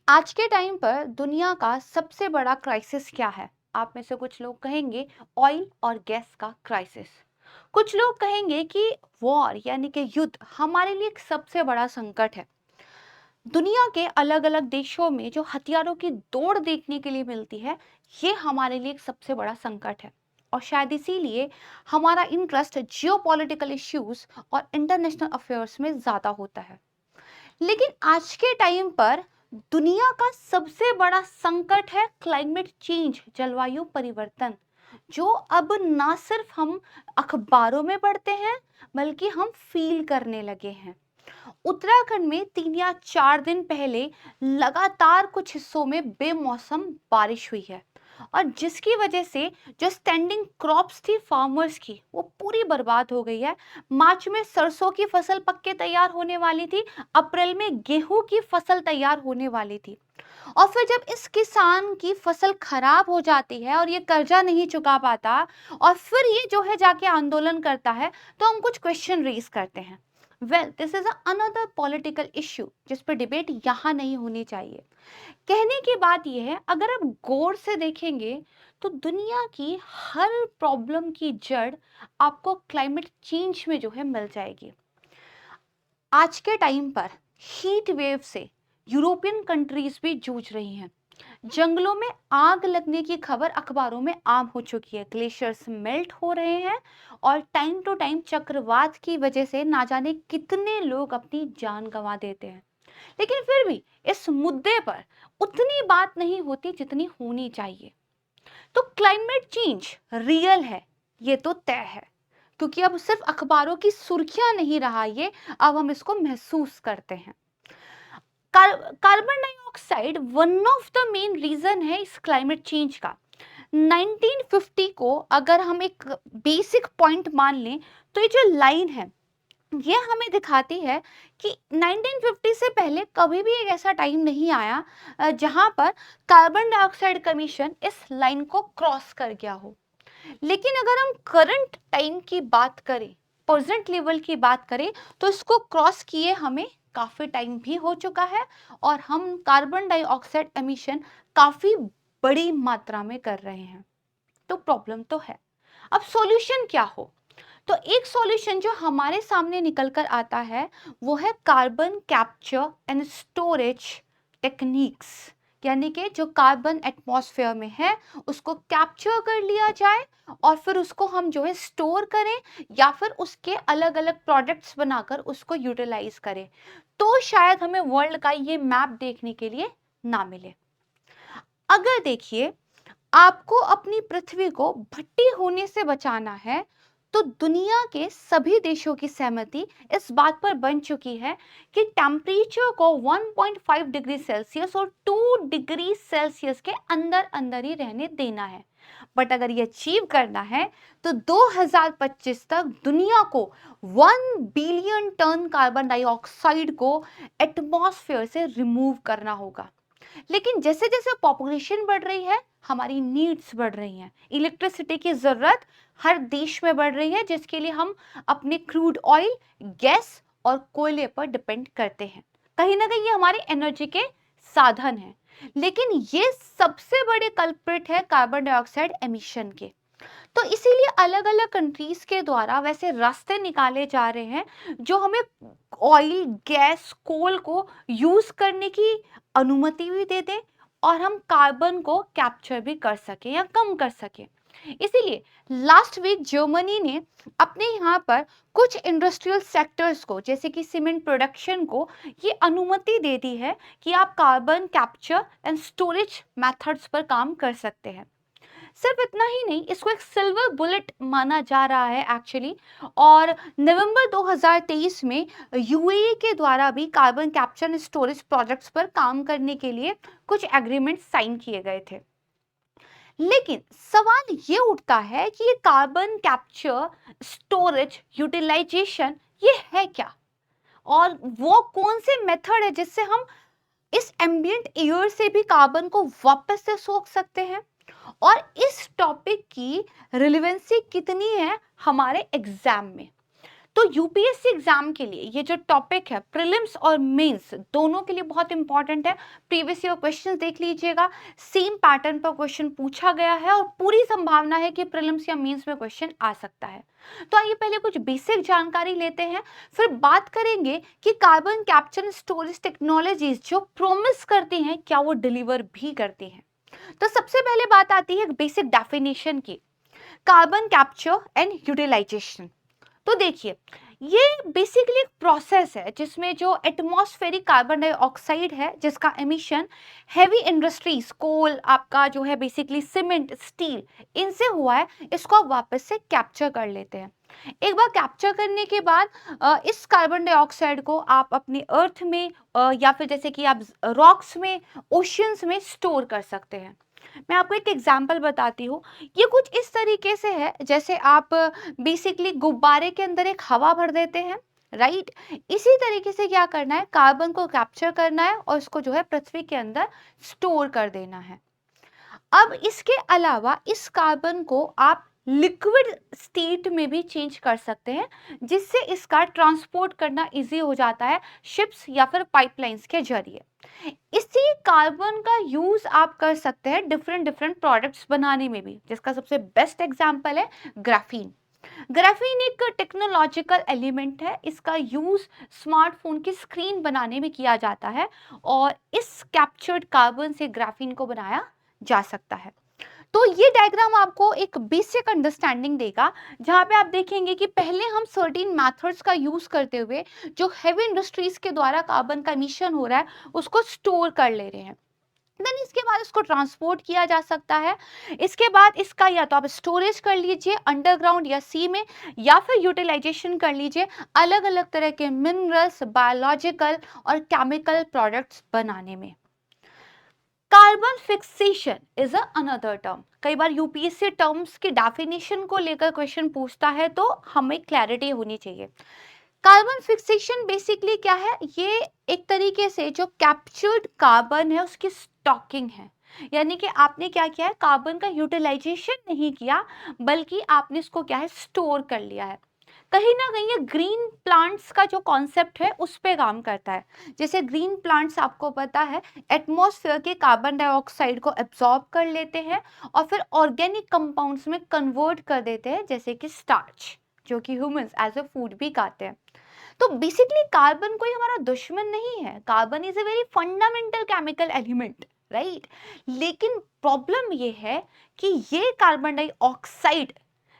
आज के टाइम पर दुनिया का सबसे बड़ा क्राइसिस क्या है? आप में से कुछ लोग कहेंगे ऑयल और गैस का क्राइसिस। कुछ लोग कहेंगे कि वॉर यानी कि युद्ध हमारे लिए एक सबसे बड़ा संकट है। दुनिया के अलग-अलग देशों में जो हथियारों की दौड़ देखने के लिए मिलती है, ये हमारे लिए एक सबसे बड़ा संकट है। और शायद इसीलिए हमारा इंटरेस्ट जियोपॉलिटिकल इश्यूज और इंटरनेशनल अफेयर्स में ज़्यादा होता है। लेकिन आज के टाइम पर दुनिया का सबसे बड़ा संकट है क्लाइमेट चेंज, जलवायु परिवर्तन, जो अब ना सिर्फ हम अखबारों में पढ़ते हैं बल्कि हम फील करने लगे हैं। उत्तराखंड में 3 या 4 दिन पहले लगातार कुछ हिस्सों में बेमौसम बारिश हुई है और जिसकी वजह से जो स्टैंडिंग क्रॉप्स थी फार्मर्स की वो पूरी बर्बाद हो गई है। मार्च में सरसों की फसल पक के तैयार होने वाली थी, अप्रैल में गेहूं की फसल तैयार होने वाली थी और फिर जब इस किसान की फसल खराब हो जाती है और ये कर्जा नहीं चुका पाता और फिर ये जो है जाके आंदोलन करता है, तो हम कुछ क्वेश्चन रेज करते हैं। Well, this is another political issue जिस पर डिबेट यहाँ नहीं होनी चाहिए। कहने की बात यह है, अगर आप गौर से देखेंगे तो दुनिया की हर प्रॉब्लम की जड़ आपको क्लाइमेट चेंज में जो है मिल जाएगी। आज के टाइम पर हीट वेव से यूरोपियन कंट्रीज भी जूझ रही हैं। जंगलों में आग लगने की खबर अखबारों में आम हो चुकी है। ग्लेशियर्स मेल्ट हो रहे हैं और टाइम टू टाइम चक्रवात की वजह से ना जाने कितने लोग अपनी जान गंवा देते हैं। लेकिन फिर भी इस मुद्दे पर उतनी बात नहीं होती जितनी होनी चाहिए। तो क्लाइमेट चेंज रियल है, ये तो तय है, क्योंकि अब सिर्फ अखबारों की सुर्खियां नहीं रहा ये, अब हम इसको महसूस करते हैं। Carbon dioxide one of the main reason है इस क्लाइमेट चेंज का। 1950 को अगर हम एक बेसिक पॉइंट मान लें तो ये जो लाइन है ये हमें दिखाती है कि 1950 से पहले कभी भी एक ऐसा टाइम नहीं आया जहां पर कार्बन डाइऑक्साइड का एमिशन इस लाइन को क्रॉस कर गया हो। लेकिन अगर हम करंट टाइम की बात करें, प्रेजेंट लेवल की बात करें, तो इसको क्रॉस किए हमें काफी टाइम भी हो चुका है और हम कार्बन डाइऑक्साइड एमिशन काफी बड़ी मात्रा में कर रहे हैं। तो प्रॉब्लम तो है। अब सॉल्यूशन क्या हो? तो एक सॉल्यूशन जो हमारे सामने निकल कर आता है वो है carbon capture and storage techniques. यानी कि जो कार्बन एटमॉस्फेयर में है उसको कैप्चर कर लिया जाए और फिर उसको हम जो है स्टोर करें या फिर उसके अलग अलग प्रोडक्ट्स बनाकर उसको यूटिलाइज करें, तो शायद हमें वर्ल्ड का ये मैप देखने के लिए ना मिले। अगर देखिए, आपको अपनी पृथ्वी को भट्टी होने से बचाना है तो दुनिया के सभी देशों की सहमति इस बात पर बन चुकी है कि टेम्परेचर को 1.5 डिग्री सेल्सियस और 2 डिग्री सेल्सियस के अंदर अंदर ही रहने देना है। बट अगर ये अचीव करना है तो 2025 तक दुनिया को 1 बिलियन टन कार्बन डाइऑक्साइड को एटमॉस्फेयर से रिमूव करना होगा। लेकिन जैसे जैसे पॉपुलेशन बढ़ रही है हमारी नीड्स बढ़ रही हैं, इलेक्ट्रिसिटी की जरूरत हर देश में बढ़ रही है जिसके लिए हम अपने क्रूड ऑयल, गैस और कोयले पर डिपेंड करते हैं। कहीं ना कहीं ये हमारे एनर्जी के साधन हैं। लेकिन ये सबसे बड़े कल्प्रिट है कार्बन डाइऑक्साइड एमिशन के। तो इसीलिए अलग अलग कंट्रीज के द्वारा वैसे रास्ते निकाले जा रहे हैं जो हमें ऑयल, गैस, कोल को यूज करने की अनुमति भी दे दें और हम कार्बन को कैप्चर भी कर सकें या कम कर सकें। इसीलिए लास्ट वीक जर्मनी ने अपने यहाँ पर कुछ इंडस्ट्रियल सेक्टर्स को जैसे कि सीमेंट प्रोडक्शन को ये अनुमति दे दी है कि आप carbon capture and storage methods पर काम कर सकते हैं। सिर्फ इतना ही नहीं, इसको एक सिल्वर बुलेट माना जा रहा है एक्चुअली। और नवंबर 2023 में यूएई के द्वारा भी carbon capture and storage projects पर काम करने के लिए कुछ एग्रीमेंट साइन किए गए थे। लेकिन सवाल ये उठता है कि ये कार्बन कैप्चर, स्टोरेज, यूटिलाइजेशन ये है क्या और वो कौन से मेथड है जिससे हम इस एम्बिएंट एयर से भी कार्बन को वापस से सोख सकते हैं और इस टॉपिक की रिलेवेंसी कितनी है हमारे एग्जाम में। तो यूपीएससी एग्जाम के लिए ये जो टॉपिक है प्रीलिम्स और मेंस दोनों के लिए बहुत इंपॉर्टेंट है। प्रीवियस ईयर क्वेश्चंस देख लीजिएगा, सेम पैटर्न पर क्वेश्चन पूछा गया है और पूरी संभावना है कि प्रीलिम्स या मेंस में क्वेश्चन आ सकता है। तो आइए पहले कुछ बेसिक जानकारी लेते हैं, फिर बात करेंगे कि carbon capture and storage technologies जो प्रॉमिस करती हैं क्या वो डिलीवर भी करती हैं। तो सबसे पहले बात आती है बेसिक डेफिनेशन की, कार्बन कैप्चर एंड यूटिलाइजेशन। तो देखिए, ये बेसिकली एक प्रोसेस है जिसमें जो एटमॉस्फेरिक कार्बन डाइऑक्साइड है जिसका एमिशन हैवी इंडस्ट्रीज, कोल आपका जो है बेसिकली सीमेंट, स्टील, इनसे हुआ है, इसको आप वापस से कैप्चर कर लेते हैं। एक बार कैप्चर करने के बाद इस कार्बन डाइऑक्साइड को आप अपनी अर्थ में या फिर जैसे कि आप रॉक्स में, ओशियंस में स्टोर कर सकते हैं। मैं आपको एक एग्जांपल बताती हूँ। ये कुछ इस तरीके से है जैसे आप बेसिकली गुब्बारे के अंदर एक हवा भर देते हैं, राइट। इसी तरीके से क्या करना है, कार्बन को कैप्चर करना है और इसको जो है पृथ्वी के अंदर स्टोर कर देना है। अब इसके अलावा इस कार्बन को आप लिक्विड स्टेट में भी चेंज कर सकते हैं, जिससे इसका ट्रांसपोर्ट करना इजी हो जाता है शिप्स या फिर पाइपलाइंस के जरिए। इसी कार्बन का यूज आप कर सकते हैं डिफरेंट डिफरेंट प्रोडक्ट्स बनाने में भी, जिसका सबसे बेस्ट एग्जांपल है ग्राफीन। ग्राफीन एक टेक्नोलॉजिकल एलिमेंट है, इसका यूज स्मार्टफोन की स्क्रीन बनाने में किया जाता है और इस कैप्चर्ड कार्बन से ग्राफीन को बनाया जा सकता है। तो ये डायग्राम आपको एक बेसिक अंडरस्टैंडिंग देगा, जहां पे आप देखेंगे कि पहले हम सर्टेन मेथड्स का यूज करते हुए जो हेवी इंडस्ट्रीज के द्वारा कार्बन का एमिशन हो रहा है उसको स्टोर कर ले रहे हैं। देन इसके बाद इसको ट्रांसपोर्ट किया जा सकता है। इसके बाद इसका या तो आप स्टोरेज कर लीजिए अंडरग्राउंड या सी में, या फिर यूटिलाइजेशन कर लीजिए अलग अलग तरह के मिनरल्स, बायोलॉजिकल और केमिकल प्रोडक्ट्स बनाने में। Carbon fixation is another term. कई बार यूपीएससी टर्म्स की डेफिनेशन को लेकर क्वेश्चन पूछता है तो हमें क्लैरिटी होनी चाहिए। कार्बन फिक्सेशन बेसिकली क्या है, ये एक तरीके से जो कैप्चर्ड कार्बन है उसकी स्टॉकिंग है। यानी कि आपने क्या किया है, कार्बन का यूटिलाइजेशन नहीं किया बल्कि आपने इसको क्या है, स्टोर कर लिया है। कहीं ना कहीं ये ग्रीन प्लांट्स का जो कॉन्सेप्ट है उस पे काम करता है। जैसे ग्रीन प्लांट्स आपको पता है एटमॉस्फेयर के कार्बन डाइऑक्साइड को एब्जॉर्ब कर लेते हैं और फिर ऑर्गेनिक कंपाउंड्स में कन्वर्ट कर देते हैं, जैसे कि स्टार्च, जो कि ह्यूमंस एज अ फूड भी खाते हैं। तो बेसिकली कार्बन कोई हमारा दुश्मन नहीं है, carbon is a very fundamental chemical element, right. लेकिन प्रॉब्लम ये है कि ये कार्बन डाइऑक्साइड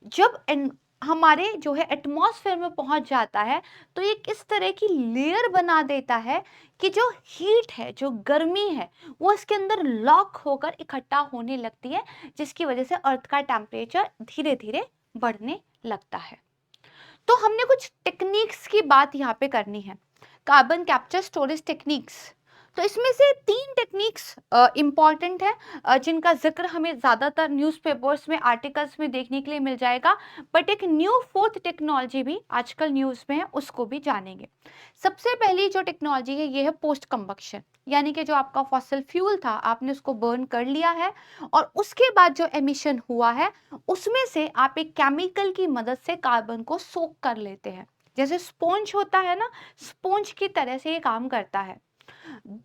जब हमारे जो है एटमॉस्फेयर में पहुंच जाता है तो ये किस तरह की लेयर बना देता है कि जो हीट है, जो गर्मी है, वो इसके अंदर लॉक होकर इकट्ठा होने लगती है, जिसकी वजह से अर्थ का टेम्परेचर धीरे धीरे बढ़ने लगता है। तो हमने कुछ टेक्निक्स की बात यहाँ पे करनी है, कार्बन कैप्चर स्टोरेज टेक्निक्स। तो इसमें से 3 टेक्निक्स इम्पॉर्टेंट है, जिनका जिक्र हमें ज़्यादातर न्यूज़पेपर्स में, आर्टिकल्स में देखने के लिए मिल जाएगा, बट एक न्यू 4th टेक्नोलॉजी भी आजकल न्यूज़ में है, उसको भी जानेंगे। सबसे पहली जो टेक्नोलॉजी है ये है पोस्ट कंबक्शन, यानी कि जो आपका फॉसिल फ्यूल था आपने उसको बर्न कर लिया है और उसके बाद जो एमिशन हुआ है उसमें से आप एक केमिकल की मदद से कार्बन को सोक कर लेते हैं। जैसे स्पॉन्ज होता है ना, स्पॉन्ज की तरह से ये काम करता है।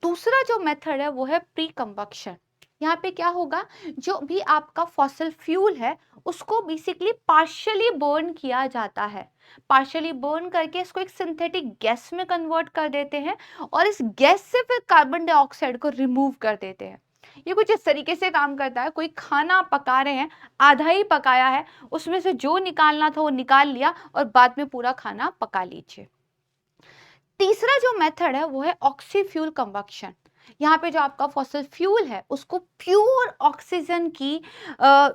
दूसरा जो मेथड है वो है प्री कंबक्शन। यहाँ पे क्या होगा, जो भी आपका फॉसिल फ्यूल है उसको बेसिकली पार्शियली बर्न किया जाता है, पार्शियली बर्न करके इसको एक सिंथेटिक गैस में कन्वर्ट कर देते हैं और इस गैस से फिर कार्बन डाइऑक्साइड को रिमूव कर देते हैं। ये कुछ इस तरीके से काम करता है, कोई खाना पका रहे हैं, आधा ही पकाया है, उसमें से जो निकालना था वो निकाल लिया और बाद में पूरा खाना पका लीजिए। तीसरा जो मेथड है वो है ऑक्सी फ्यूल कंबक्शन। यहाँ पे जो आपका फॉसिल फ्यूल है उसको प्योर ऑक्सीजन की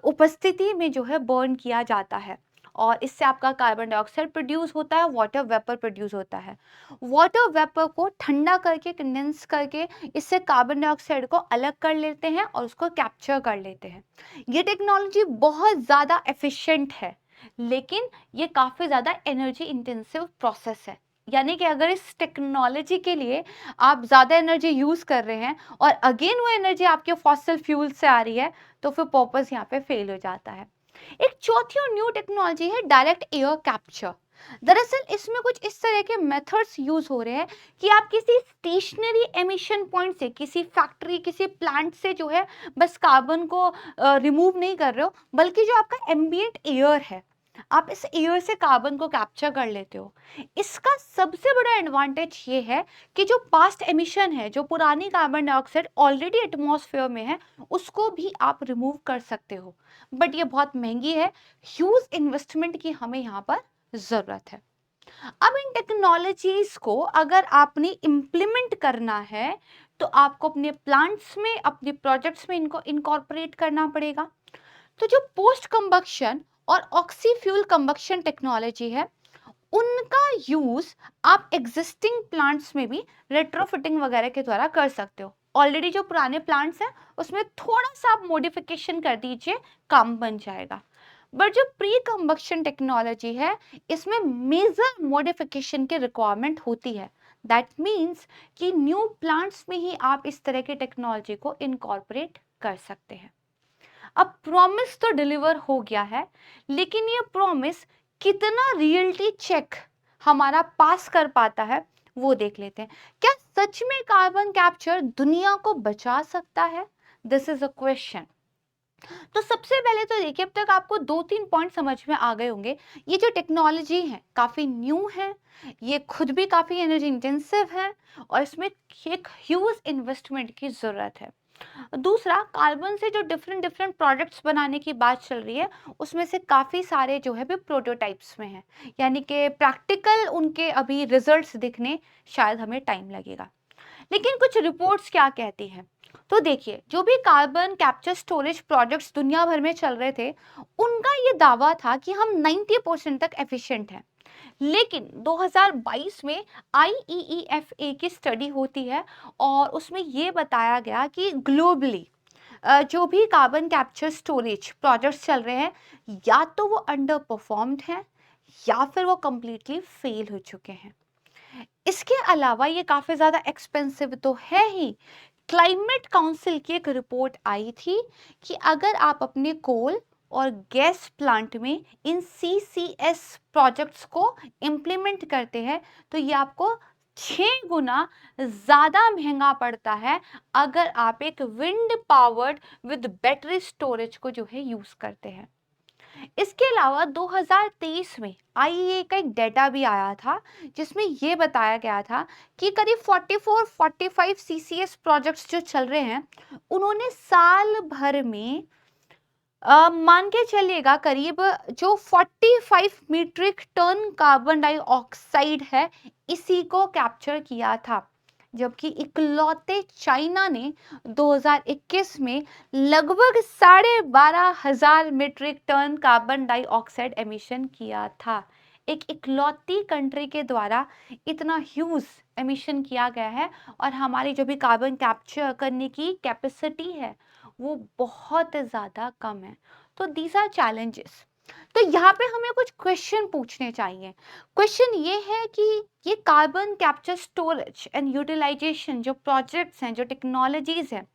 उपस्थिति में जो है बर्न किया जाता है और इससे आपका कार्बन डाइऑक्साइड प्रोड्यूस होता है, वाटर वेपर प्रोड्यूस होता है। वाटर वेपर को ठंडा करके, कंडेंस करके, इससे कार्बन डाइऑक्साइड को अलग कर लेते हैं और उसको कैप्चर कर लेते हैं। ये टेक्नोलॉजी बहुत ज़्यादा एफिशिएंट है, लेकिन ये काफ़ी ज़्यादा एनर्जी इंटेंसिव प्रोसेस है। यानी कि अगर इस टेक्नोलॉजी के लिए आप ज़्यादा एनर्जी यूज़ कर रहे हैं और अगेन वो एनर्जी आपके फॉसिल फ्यूल से आ रही है तो फिर पर्पस यहाँ पे फेल हो जाता है। एक चौथी और न्यू टेक्नोलॉजी है डायरेक्ट एयर कैप्चर। दरअसल इसमें कुछ इस तरह के मेथड्स यूज हो रहे हैं कि आप किसी स्टेशनरी एमिशन पॉइंट से, किसी फैक्ट्री, किसी प्लांट से जो है बस कार्बन को रिमूव नहीं कर रहे हो, बल्कि जो आपका एम्बिएंट एयर है, आप इस एयर से कार्बन को कैप्चर कर लेते हो। इसका सबसे बड़ा एडवांटेज ये है कि जो पास्ट एमिशन है, जो पुरानी कार्बन डाइऑक्साइड ऑलरेडी एटमॉस्फेयर में है, उसको भी आप रिमूव कर सकते हो। बट ये बहुत महंगी है, ह्यूज इन्वेस्टमेंट की हमें यहाँ पर जरूरत है। अब इन टेक्नोलॉजीज को अगर आपने इम्प्लीमेंट करना है तो आपको अपने प्लांट्स में, अपने प्रोजेक्ट्स में इनको इनकॉर्पोरेट करना पड़ेगा। तो जो पोस्ट कंबक्शन और ऑक्सी फ्यूल कंबक्शन टेक्नोलॉजी है, उनका यूज आप एग्जिस्टिंग प्लांट्स में भी रेट्रोफिटिंग वगैरह के द्वारा कर सकते हो। ऑलरेडी जो पुराने प्लांट्स हैं उसमें थोड़ा सा आप मॉडिफिकेशन कर दीजिए, काम बन जाएगा। बट जो प्री कंबक्शन टेक्नोलॉजी है, इसमें मेजर मॉडिफिकेशन की रिक्वायरमेंट होती है। दैट मीन्स कि न्यू प्लांट्स में ही आप इस तरह की टेक्नोलॉजी को इनकॉर्पोरेट कर सकते हैं। अब प्रॉमिस तो डिलीवर हो गया है, लेकिन ये प्रॉमिस कितना रियलिटी चेक हमारा पास कर पाता है वो देख लेते हैं। क्या सच में कार्बन कैप्चर दुनिया को बचा सकता है? This is a question. तो सबसे पहले तो देखिए, अब तक आपको 2-3 पॉइंट समझ में आ गए होंगे। ये जो टेक्नोलॉजी है काफी न्यू है, ये खुद भी काफी एनर्जी इंटेंसिव है और इसमें एक ह्यूज इन्वेस्टमेंट की जरूरत है। दूसरा, कार्बन से जो डिफरेंट डिफरेंट प्रोडक्ट्स बनाने की बात चल रही है, उसमें से काफ़ी सारे जो है भी प्रोटोटाइप्स में हैं, यानी कि प्रैक्टिकल उनके अभी रिजल्ट्स दिखने शायद हमें टाइम लगेगा। लेकिन कुछ रिपोर्ट्स क्या कहती हैं, तो देखिए, जो भी कार्बन कैप्चर स्टोरेज प्रोजेक्ट्स दुनिया भर में चल रहे थे, उनका ये दावा था कि हम 90% तक एफिशिएंट हैं। लेकिन 2022 में IEEFA की स्टडी होती है और उसमें ये बताया गया कि ग्लोबली जो भी कार्बन कैप्चर स्टोरेज प्रोजेक्ट्स चल रहे हैं, या तो वो अंडर परफॉर्म्ड हैं या फिर वो कंप्लीटली फेल हो चुके हैं। इसके अलावा ये काफ़ी ज़्यादा एक्सपेंसिव तो है ही। क्लाइमेट काउंसिल की एक रिपोर्ट आई थी कि अगर आप अपने कोल और गैस प्लांट में इन CCS प्रोजेक्ट्स को इम्प्लीमेंट करते हैं तो ये आपको 6 गुना ज़्यादा महंगा पड़ता है अगर आप एक wind powered with battery storage को जो है यूज़ करते हैं। इसके अलावा 2023 में IEA का एक डेटा भी आया था जिसमें ये बताया गया था कि करीब 44-45 CCS प्रोजेक्ट्स जो चल रहे हैं, उन्होंने साल भर में मान के चलिएगा करीब जो 45 मीट्रिक टन कार्बन डाइऑक्साइड है, इसी को कैप्चर किया था। जबकि इकलौते चाइना ने 2021 में लगभग 12,500 metric ton carbon dioxide emission किया था। एक इकलौती कंट्री के द्वारा इतना ह्यूज एमिशन किया गया है और हमारी जो भी कार्बन कैप्चर करने की कैपेसिटी है वो बहुत ज़्यादा कम है। तो दीज आर चैलेंजेस। तो यहाँ पे हमें कुछ क्वेश्चन पूछने चाहिए। क्वेश्चन ये है कि ये carbon capture storage and utilisation जो प्रोजेक्ट्स हैं, जो टेक्नोलॉजीज हैं,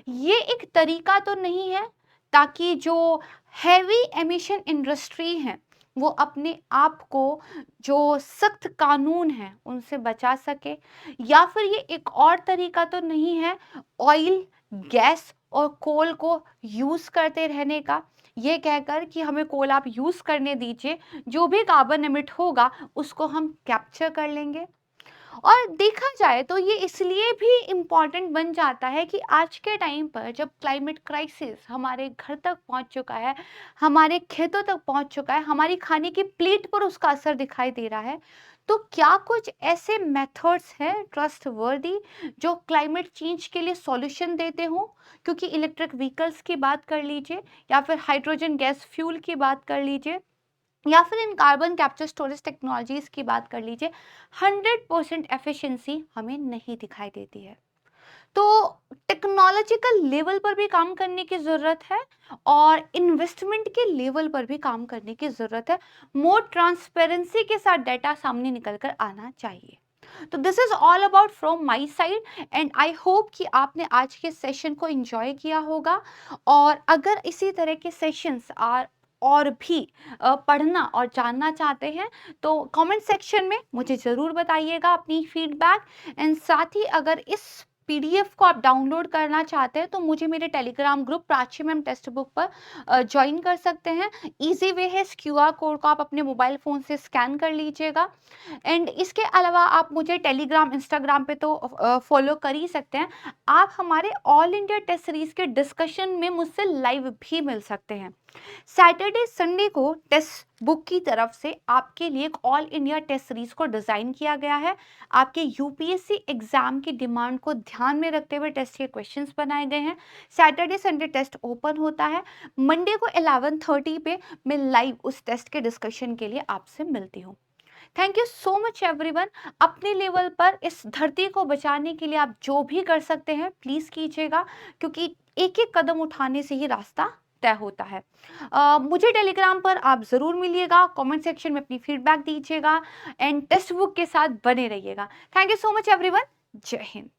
ये एक तरीका तो नहीं है ताकि जो हैवी एमिशन इंडस्ट्री है वो अपने आप को जो सख्त कानून है उनसे बचा सके, या फिर ये एक और तरीका तो नहीं है ऑयल, गैस और कोल को यूज करते रहने का, ये कहकर कि हमें कोल आप यूज करने दीजिए, जो भी कार्बन एमिट होगा उसको हम कैप्चर कर लेंगे। और देखा जाए तो ये इसलिए भी इम्पॉर्टेंट बन जाता है कि आज के टाइम पर जब क्लाइमेट क्राइसिस हमारे घर तक पहुंच चुका है, हमारे खेतों तक पहुंच चुका है, हमारी खाने की प्लेट पर उसका असर दिखाई दे रहा है, तो क्या कुछ ऐसे मेथड्स हैं ट्रस्टवर्दी जो क्लाइमेट चेंज के लिए सॉल्यूशन देते हों? क्योंकि इलेक्ट्रिक व्हीकल्स की बात कर लीजिए या फिर हाइड्रोजन गैस फ्यूल की बात कर लीजिए या फिर इन कार्बन कैप्चर स्टोरेज टेक्नोलॉजीज की बात कर लीजिए, 100% एफिशिएंसी हमें नहीं दिखाई देती है। तो टेक्नोलॉजिकल लेवल पर भी काम करने की ज़रूरत है और इन्वेस्टमेंट के लेवल पर भी काम करने की ज़रूरत है। मोर ट्रांसपेरेंसी के साथ डाटा सामने निकल कर आना चाहिए। तो this is all about from my side and I hope कि आपने आज के सेशन को एंजॉय किया होगा। और अगर इसी तरह के सेशंस आर और भी पढ़ना और जानना चाहते हैं तो कमेंट सेक्शन में मुझे ज़रूर बताइएगा अपनी फीडबैक। एंड साथ ही अगर इस पीडीएफ को आप डाउनलोड करना चाहते हैं तो मुझे मेरे Telegram group Prachi ma'am text book पर ज्वाइन कर सकते हैं। इजी वे है, इस क्यूआर कोड को आप अपने मोबाइल फ़ोन से स्कैन कर लीजिएगा। एंड इसके अलावा आप मुझे टेलीग्राम, इंस्टाग्राम पे तो फॉलो कर ही सकते हैं। आप हमारे ऑल इंडिया टेस्ट सीरीज़ के डिस्कशन में मुझसे लाइव भी मिल सकते हैं। सैटरडे संडे को टेस्ट बुक की तरफ से आपके लिए एक ऑल इंडिया टेस्ट सीरीज को डिजाइन किया गया है। आपके यूपीएससी एग्जाम की डिमांड को ध्यान में रखते हुए टेस्ट के क्वेश्चंस बनाए गए हैं। सैटरडे संडे टेस्ट ओपन होता है। मंडे को 11:30 पे मैं लाइव उस टेस्ट के डिस्कशन के लिए आपसे मिलती हूँ। Thank you so much everyone. अपने लेवल पर इस धरती को बचाने के लिए आप जो भी कर सकते हैं प्लीज कीजिएगा, क्योंकि एक एक कदम उठाने से ही रास्ता तय होता है। मुझे टेलीग्राम पर आप जरूर मिलिएगा, कमेंट सेक्शन में अपनी फीडबैक दीजिएगा एंड टेक्स्ट बुक के साथ बने रहिएगा। Thank you so much everyone. जय हिंद।